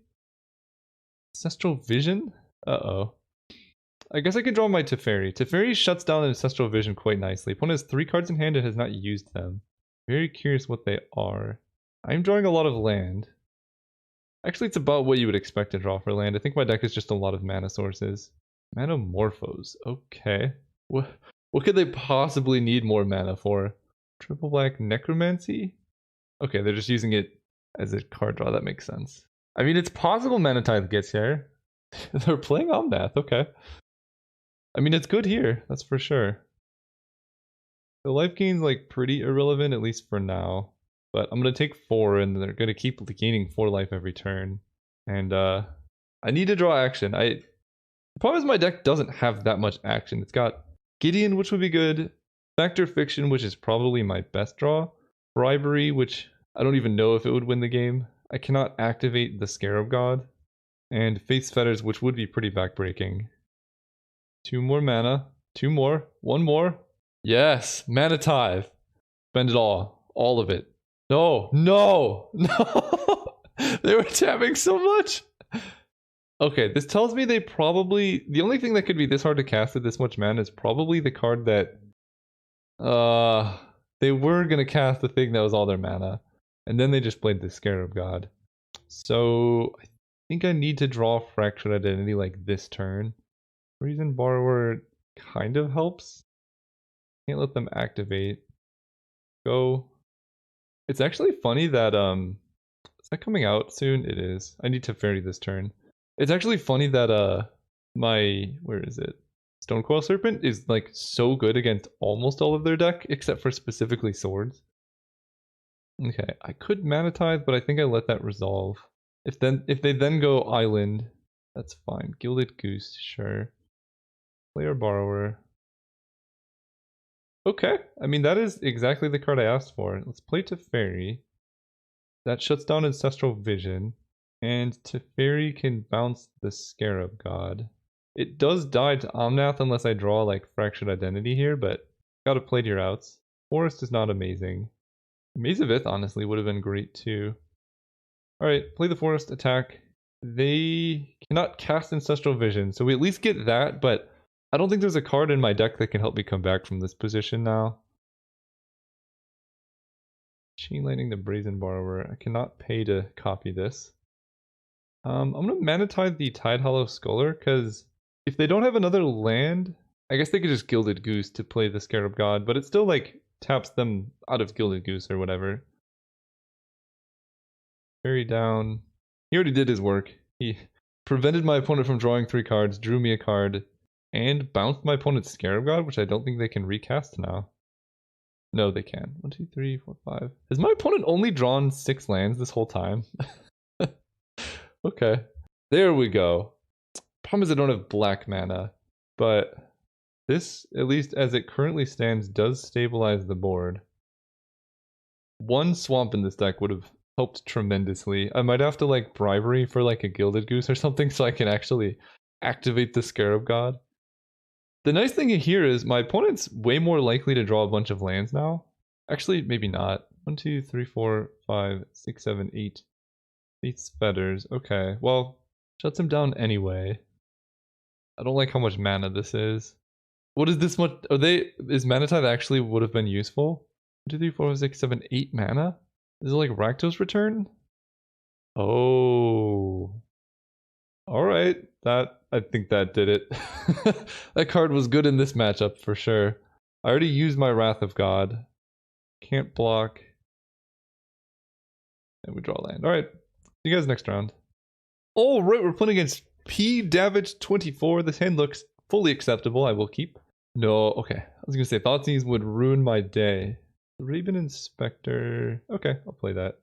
Ancestral Vision? Uh-oh. I guess I can draw my Teferi. Teferi shuts down Ancestral Vision quite nicely. Opponent has 3 cards in hand and has not used them. Very curious what they are. I'm drawing a lot of land. Actually, it's about what you would expect to draw for land. I think my deck is just a lot of mana sources. Manamorphose. Okay. What could they possibly need more mana for? Triple black Necromancy? Okay, they're just using it as a card draw. That makes sense. I mean, it's possible Mana Tithe gets here. They're playing Omnath. Okay. I mean, it's good here. That's for sure. The life gain's, like, pretty irrelevant, at least for now. But I'm going to take 4, and they're going to keep gaining 4 life every turn. And I need to draw action. The problem is my deck doesn't have that much action. It's got Gideon, which would be good. Factor Fiction, which is probably my best draw. Bribery, which I don't even know if it would win the game. I cannot activate the Scarab God. And Faith's Fetters, which would be pretty backbreaking. 2 more mana. 2 more. 1 more. Yes! Mana Tithe. Spend it all. All of it. No! No! No! They were tapping so much! Okay, this tells me they probably... The only thing that could be this hard to cast with this much mana is probably the card that They were gonna cast the thing that was all their mana, and then they just played the Scarab God. So I think I need to draw Fractured Identity like this turn. Reason Borrower kind of helps. Can't let them activate. Go. It's actually funny that is that coming out soon? It is. I need to fairy this turn. It's actually funny that my where is it? Stonecoil Serpent is like so good against almost all of their deck except for specifically swords. Okay, I could Mana Tithe, but I think I let that resolve. If they then go Island, that's fine. Gilded Goose, sure. Player Borrower. Okay, I mean that is exactly the card I asked for. Let's play Teferi. That shuts down Ancestral Vision, and Teferi can bounce the Scarab God. It does die to Omnath unless I draw like Fractured Identity here, but gotta play to your outs. Forest is not amazing. Maze of Ith honestly would have been great too. Alright, play the Forest, attack. They cannot cast Ancestral Vision, so we at least get that, but I don't think there's a card in my deck that can help me come back from this position now. Chain Lightning the Brazen Borrower. I cannot pay to copy this. I'm gonna Mana Tithe the Tidehollow Scholar, because if they don't have another land, I guess they could just Gilded Goose to play the Scarab God, but it still like taps them out of Gilded Goose or whatever. Fairy down. He already did his work. He prevented my opponent from drawing 3 cards, drew me a card, and bounced my opponent's Scarab God, which I don't think they can recast now. No, they can. 1, 2, 3, 4, 5. Has my opponent only drawn 6 lands this whole time? Okay. There we go. Problem is I don't have black mana, but this, at least as it currently stands, does stabilize the board. 1 swamp in this deck would have helped tremendously. I might have to like bribery for like a Gilded Goose or something so I can actually activate the Scarab God. The nice thing here is my opponent's way more likely to draw a bunch of lands now. Actually, maybe not. 1, 2, 3, 4, 5, 6, 7, 8. 8 feathers. Okay, well, shuts him down anyway. I don't like how much mana this is. What is this much? Are they? Is Mana Tithe actually would have been useful? 1, 2, 3, 4, 5, 6, 7, 8 mana? Is it like Rakdos Return? Oh. Alright. I think that did it. That card was good in this matchup for sure. I already used my Wrath of God. Can't block. And we draw land. Alright. See you guys next round. Alright, we're playing against P. Davidge24. This hand looks fully acceptable. I will keep. No, okay. I was gonna say Thoughtseize would ruin my day. Raven Inspector. Okay, I'll play that.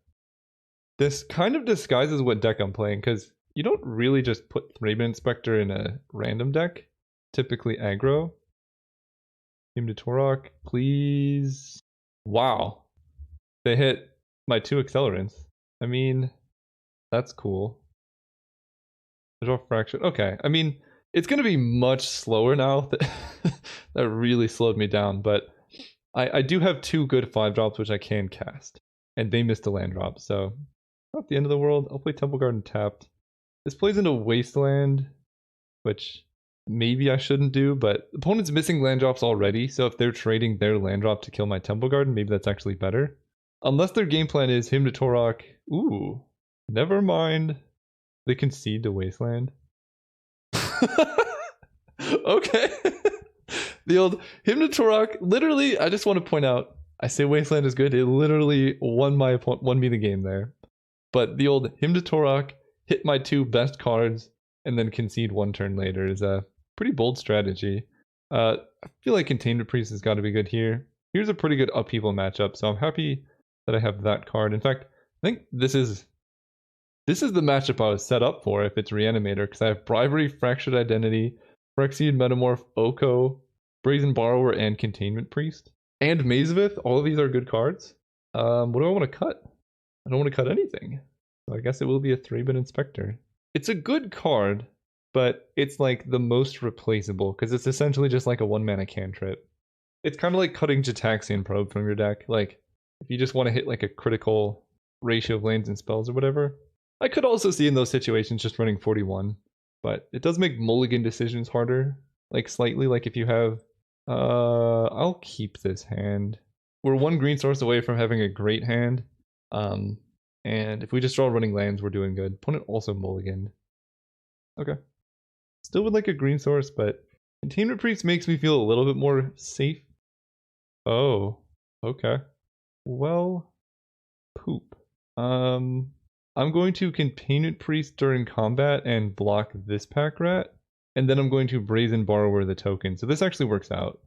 This kind of disguises what deck I'm playing, because you don't really just put Raven Inspector in a random deck. Typically aggro. Team to Torok, please. Wow. They hit my 2 accelerants. I mean, that's cool. I draw Fracture. Okay, I mean, it's going to be much slower now. That really slowed me down, but I do have 2 good 5-drops which I can cast. And they missed a land drop, so not the end of the world. I'll play Temple Garden tapped. This plays into Wasteland, which maybe I shouldn't do, but the opponent's missing land drops already, so if they're trading their land drop to kill my Temple Garden, maybe that's actually better. Unless their game plan is Hymn to Torok. Ooh, never mind. They concede to Wasteland. Okay. The old Hymn to Torok, literally, I just want to point out, I say Wasteland is good, it literally won me the game there. But the old Hymn to Torok, hit my 2 best cards, and then concede 1 turn later is a pretty bold strategy. I feel like Containment Priest has got to be good here. Here's a pretty good upheaval matchup, so I'm happy that I have that card. In fact, I think this is the matchup I was set up for if it's Reanimator, because I have Bribery, Fractured Identity, Phyrexian Metamorph, Oko, Brazen Borrower, and Containment Priest. And Maze of Ith, all of these are good cards. What do I want to cut? I don't want to cut anything. So I guess it will be a Thraben Inspector. It's a good card, but it's like the most replaceable, because it's essentially just like a 1-mana cantrip. It's kind of like cutting Gitaxian Probe from your deck. Like, if you just want to hit like a critical ratio of lands and spells or whatever. I could also see in those situations just running 41, but it does make mulligan decisions harder, like slightly, like if you have I'll keep this hand. We're one green source away from having a great hand. And if we just draw running lands, we're doing good. Opponent also mulliganed. Okay. Still would like a green source, but Containment Priest makes me feel a little bit more safe. Oh, okay. Well, poop. I'm going to Containment Priest during combat and block this pack rat. And then I'm going to Brazen Borrower the token. So this actually works out.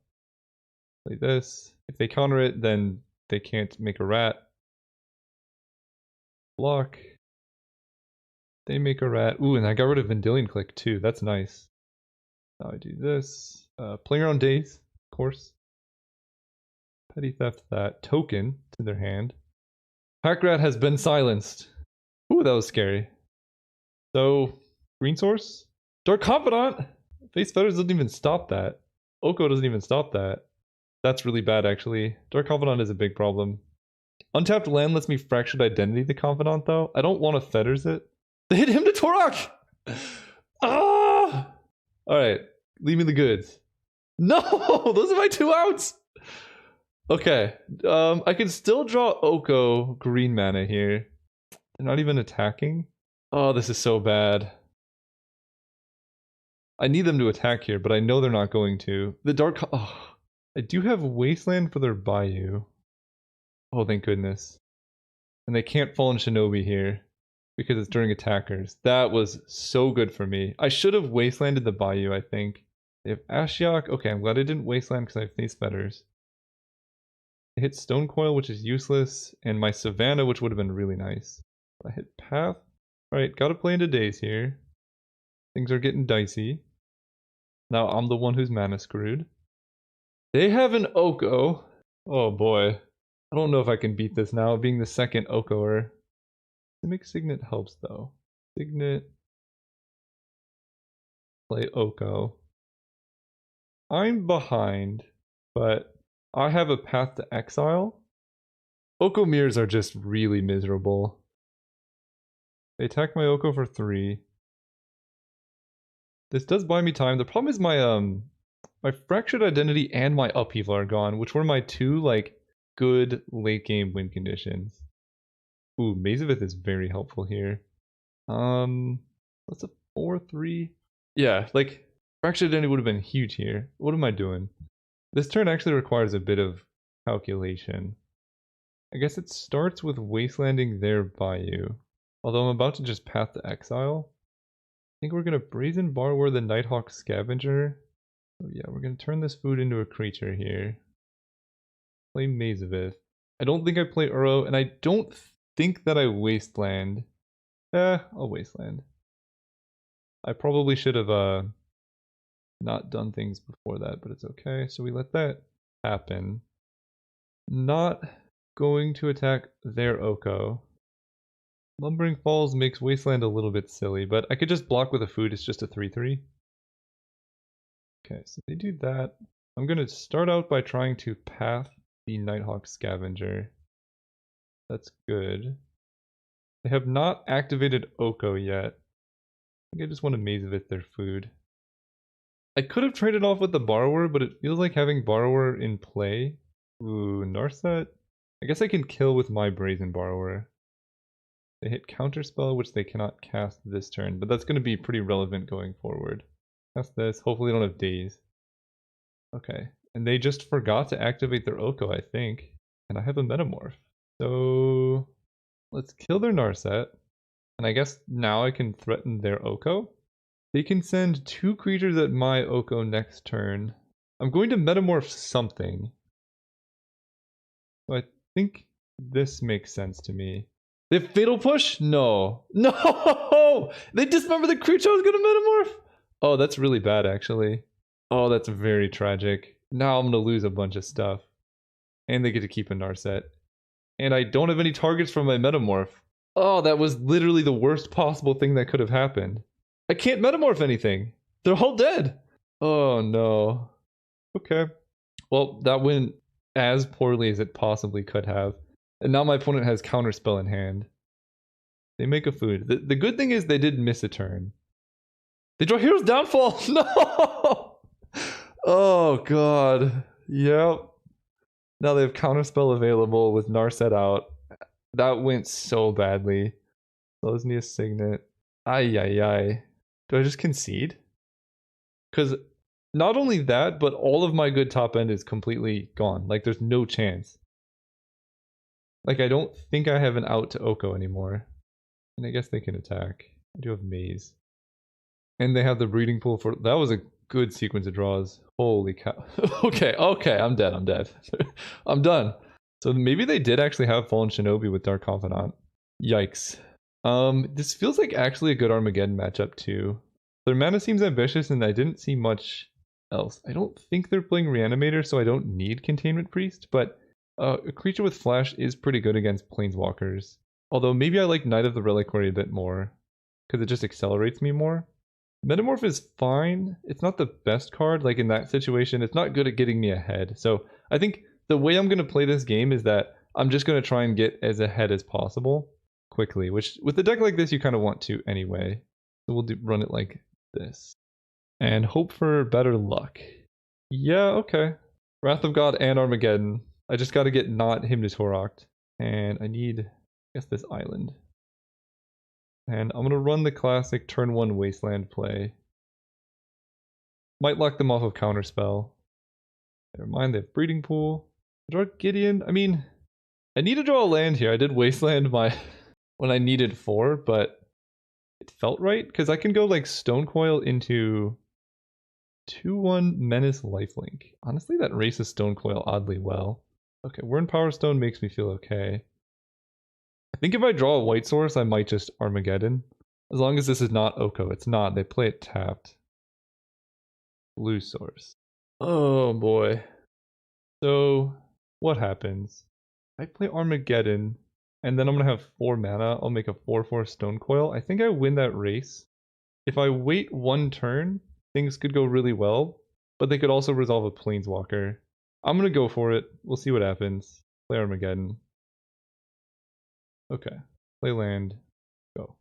Play this. If they counter it, then they can't make a rat. Block. They make a rat. Ooh, and I got rid of Vendilion Click too. That's nice. Now I do this. Playing around days, of course. Petty theft that. Token to their hand. Pack rat has been silenced. Ooh, that was scary. So, green source? Dark Confidant! Face Fetters doesn't even stop that. Oko doesn't even stop that. That's really bad, actually. Dark Confidant is a big problem. Untapped land lets me Fractured Identity the Confidant, though. I don't want to Fetters it. They hit him to Torok! Ah! Alright, leave me the goods. No! Those are my 2 outs! Okay, I can still draw Oko green mana here. They're not even attacking? Oh, this is so bad. I need them to attack here, but I know they're not going to. The Dark... Oh, I do have Wasteland for their Bayou. Oh, thank goodness. And they can't fall in Shinobi here because it's during attackers. That was so good for me. I should have Wastelanded the Bayou, I think. They have Ashiok. Okay, I'm glad I didn't Wasteland because I have Face Fetters. I hit Stone Coil, which is useless, and my Savannah, which would have been really nice. I hit Path. Alright, gotta play into days here. Things are getting dicey. Now I'm the one who's mana screwed. They have an Oko. Oh boy. I don't know if I can beat this now, being the second Okoer. Simic Signet helps though. Signet. Play Oko. I'm behind, but I have a path to exile. Oko mirrors are just really miserable. They attack my Oko for 3. This does buy me time. The problem is my Fractured Identity and my Upheaval are gone, which were my 2 like good late game win conditions. Ooh, Maze of Ith is very helpful here. What's a 4-3? Yeah, like Fractured Identity would have been huge here. What am I doing? This turn actually requires a bit of calculation. I guess it starts with Wastelanding their Bayou. Although I'm about to just Path to Exile. I think we're going to Brazen Borrower the Nighthawk Scavenger. Oh yeah, we're going to turn this food into a creature here. Play Maze of Ith. I don't think I play Uro, and I don't think that I Wasteland. I'll Wasteland. I probably should have not done things before that, but it's okay. So we let that happen. Not going to attack their Oko. Lumbering Falls makes Wasteland a little bit silly, but I could just block with a food. It's just a 3-3. Okay, so they do that. I'm going to start out by trying to path the Nighthawk Scavenger. That's good. They have not activated Oko yet. I think I just want to Maze of It their food. I could have traded off with the Borrower, but it feels like having Borrower in play. Ooh, Narset? I guess I can kill with my Brazen Borrower. They hit Counterspell, which they cannot cast this turn, but that's going to be pretty relevant going forward. Cast this. Hopefully they don't have Daze. Okay. And they just forgot to activate their Oko, I think. And I have a Metamorph. So let's kill their Narset. And I guess now I can threaten their Oko. They can send 2 creatures at my Oko next turn. I'm going to Metamorph something. So I think this makes sense to me. They have Fatal Push? No. No! They dismember the creature I was going to Metamorph? Oh, that's really bad, actually. Oh, that's very tragic. Now I'm going to lose a bunch of stuff. And they get to keep a Narset. And I don't have any targets for my Metamorph. Oh, that was literally the worst possible thing that could have happened. I can't Metamorph anything. They're all dead. Oh, no. Okay. Well, that went as poorly as it possibly could have. And now my opponent has Counterspell in hand. They make a food. The good thing is they did miss a turn. They draw Hero's Downfall! No! Oh god. Yep. Now they have counterspell available with Narset out. That went so badly. Throws me a signet. Ay ay ay. Do I just concede? Because not only that, but all of my good top end is completely gone. Like there's no chance. Like I don't think I have an out to Oko anymore. And I guess they can attack. I do have Maze. And they have the breeding pool for that was a good sequence of draws. Holy cow. Okay, I'm dead. I'm done. So maybe they did actually have Fallen Shinobi with Dark Confidant. Yikes. This feels like actually a good Armageddon matchup too. Their mana seems ambitious and I didn't see much else. I don't think they're playing Reanimator, so I don't need Containment Priest, but a creature with Flash is pretty good against Planeswalkers. Although maybe I like Knight of the Reliquary a bit more, because it just accelerates me more. Metamorph is fine. It's not the best card, like in that situation. It's not good at getting me ahead. So I think the way I'm going to play this game is that I'm just going to try and get as ahead as possible quickly, which with a deck like this you kind of want to anyway. So we'll run it like this. And hope for better luck. Yeah, okay. Wrath of God and Armageddon. I just got to get not Hymn to Toroct. And I need, I guess, this island. And I'm going to run the classic turn 1 Wasteland play. Might lock them off of Counterspell. Never mind, they have Breeding Pool. Draw Gideon. I mean, I need to draw a land here. I did Wasteland my when I needed 4, but it felt right. Because I can go like Stone Coil into 2-1 Menace Lifelink. Honestly, that races Stone Coil oddly well. Okay, Wurn Power Stone makes me feel okay. I think if I draw a white source, I might just Armageddon. As long as this is not Oko. It's not. They play it tapped. Blue source. Oh boy. So, what happens? I play Armageddon, and then I'm going to have 4 mana. I'll make a 4/4 Stone Coil. I think I win that race. If I wait 1 turn, things could go really well, but they could also resolve a Planeswalker. I'm going to go for it. We'll see what happens. Play Armageddon. Okay, play land, go.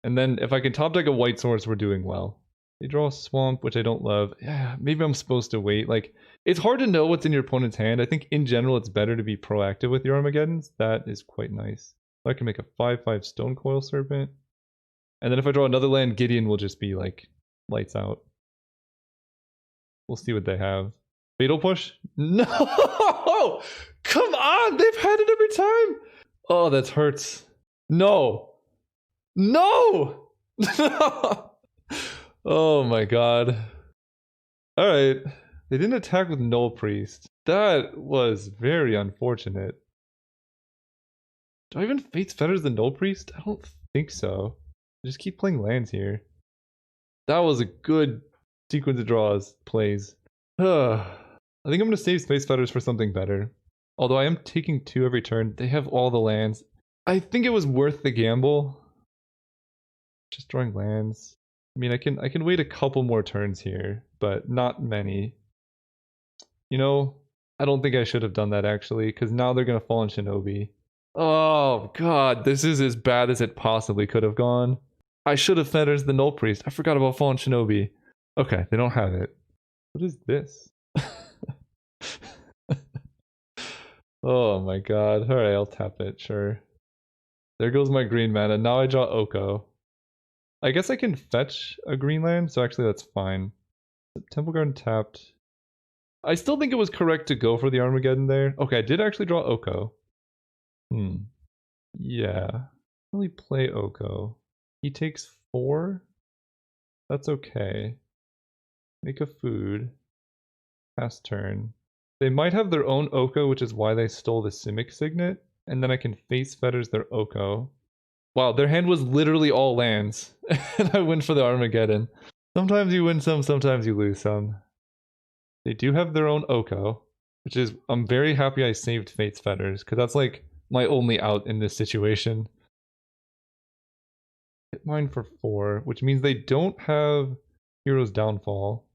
And then if I can top deck a white source, we're doing well. They draw a swamp, which I don't love. Yeah, maybe I'm supposed to wait. Like, it's hard to know what's in your opponent's hand. I think in general, it's better to be proactive with your Armageddons. That is quite nice. So I can make a 5/5 Stone Coil Serpent. And then if I draw another land, Gideon will just be like, lights out. We'll see what they have. Fatal Push? No! Come on! They've had it every time! Oh, that hurts. No! No! Oh my god. Alright. They didn't attack with Null Priest. That was very unfortunate. Do I even Fate's Fetters the Null Priest? I don't think so. I just keep playing lands here. That was a good sequence of draws, plays. I think I'm going to save Space Fetters for something better. Although I am taking 2 every turn. They have all the lands. I think it was worth the gamble. Just drawing lands. I mean, I can wait a couple more turns here, but not many. You know, I don't think I should have done that actually, because now they're going to fall in Shinobi. Oh god, this is as bad as it possibly could have gone. I should have Fetters the Null Priest. I forgot about Fallen Shinobi. Okay, they don't have it. What is this? Oh my god. Alright, I'll tap it, sure. There goes my green mana. Now I draw Oko. I guess I can fetch a green land, so actually that's fine. Temple Garden tapped. I still think it was correct to go for the Armageddon there. Okay, I did actually draw Oko. Yeah. Really play Oko. He takes 4. That's okay. Make a food. Pass turn. They might have their own Oko, which is why they stole the Simic Signet. And then I can face Fetters their Oko. Wow, their hand was literally all lands. And I went for the Armageddon. Sometimes you win some, sometimes you lose some. They do have their own Oko, which is, I'm very happy I saved Fate's Fetters, because that's like my only out in this situation. Hit mine for 4, which means they don't have Hero's Downfall.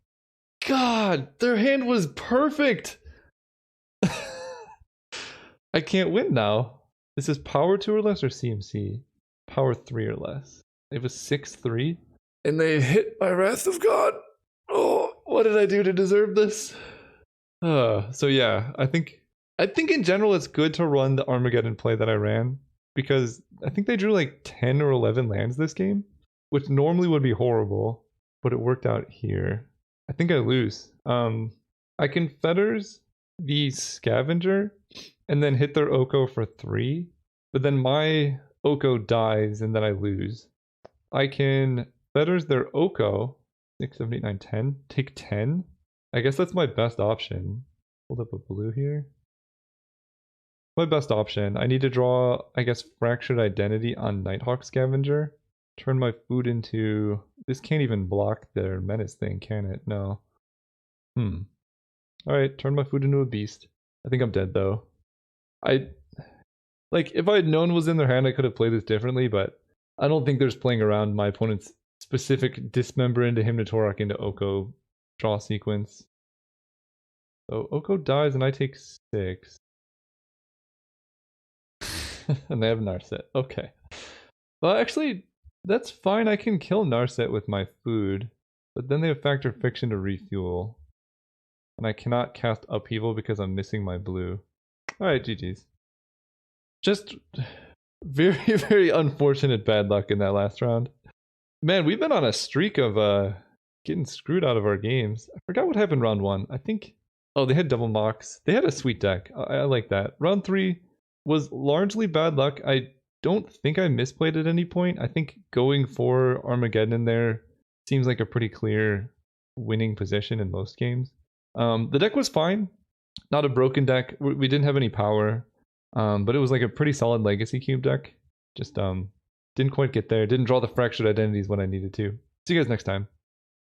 God, their hand was perfect! I can't win now. This is power 2 or less or CMC? Power 3 or less. They have a 6/3. And they hit my Wrath of God. Oh, What did I do to deserve this? So yeah, I think in general it's good to run the Armageddon play that I ran because I think they drew like 10 or 11 lands this game, which normally would be horrible, but it worked out here. I think I lose. I can Fetters the Scavenger and then hit their Oko for 3, but then my Oko dies and then I lose. I can Fetters their Oko 6, 7, 8, 9, 10. Take 10. I guess that's my best option. Hold up a blue here. My best option. I need to draw, I guess, Fractured Identity on Nighthawk Scavenger. Turn my food into... This can't even block their Menace thing, can it? No. Alright, turn my food into a beast. I think I'm dead, though. Like, if I had known what was in their hand, I could have played this differently, but I don't think there's playing around my opponent's specific Dismember into Hymnotorok into Oko draw sequence. So Oko dies and I take 6. And they have Narset. Okay. Well, actually, that's fine. I can kill Narset with my food. But then they have Factor Fiction to refuel. And I cannot cast Upheaval because I'm missing my blue. Alright, GG's. Just very, very unfortunate bad luck in that last round. Man, we've been on a streak of getting screwed out of our games. I forgot what happened round 1. I think... Oh, they had double mocks. They had a sweet deck. I like that. Round 3 was largely bad luck. I don't think I misplayed at any point. I think going for Armageddon in there seems like a pretty clear winning position in most games. The deck was fine. Not a broken deck. We didn't have any power. But it was like a pretty solid Legacy Cube deck. Just didn't quite get there. Didn't draw the Fractured Identities when I needed to. See you guys next time.